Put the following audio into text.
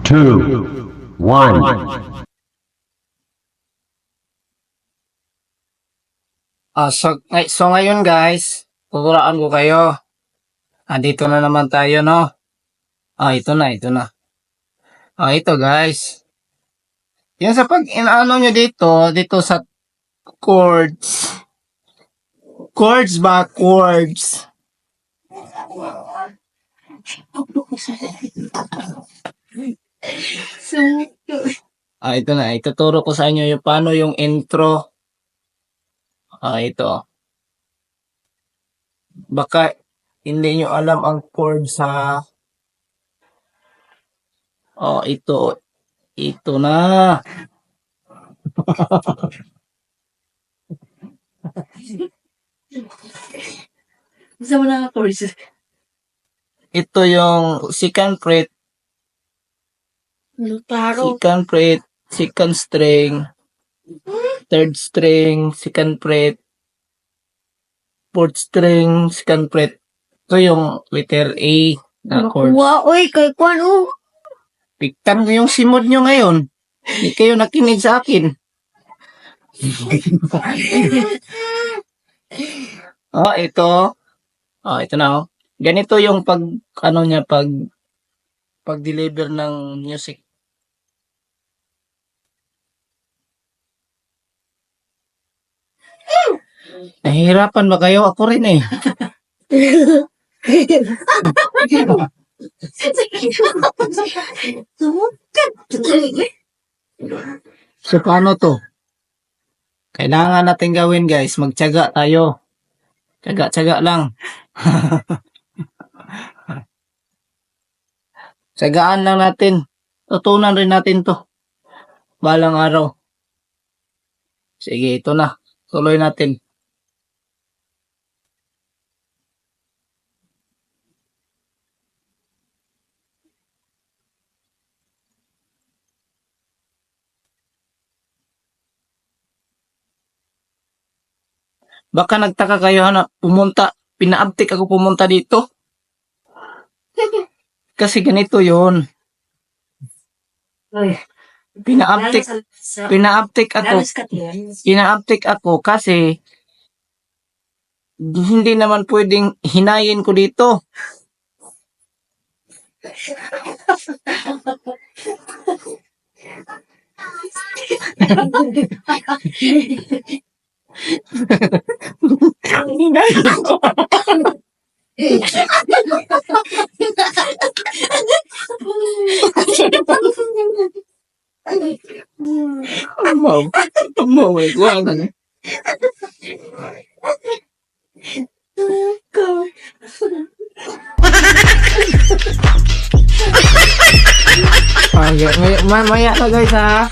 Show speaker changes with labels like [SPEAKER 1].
[SPEAKER 1] two, one.
[SPEAKER 2] So ngayon guys, tuturuan ko kayo. Dito na naman tayo, no? Ito na. Ito guys. Yan sa pag inaano nyo dito sa chords. Chords ba? Chords. Ito na. Ituturo ko sa inyo yung paano yung intro. Ito. Baka hindi nyo alam ang chord sa... ito. Ito na.
[SPEAKER 3] Gusto mo na chords?
[SPEAKER 2] Ito yung second fret,
[SPEAKER 3] Klaro.
[SPEAKER 2] second fret, second string, third string, second fret, fourth string, second fret. Ito yung letter A na chord.
[SPEAKER 3] Nakuha, oy, kay Kwan, oh.
[SPEAKER 2] Piktan ko yung simod nyo ngayon. Hindi kayo nakinig sa akin. Ito. Ito na, oh. Ganito yung pag-deliver ng music. Nahihirapan ba kayo? Ako rin eh. So, paano to? Kailangan natin gawin, guys. Magtiyaga tayo. Tiyaga lang. Tiyagaan lang natin. Tutunan rin natin to. Balang araw. Sige, ito na. Tuloy natin. Baka nagtaka kayo na pinaabtik ako pumunta dito. Kasi ganito yon. Pinaabtik ako kasi hindi naman pwedeng hinayin ko dito. Mau igual. Maya na guys ha.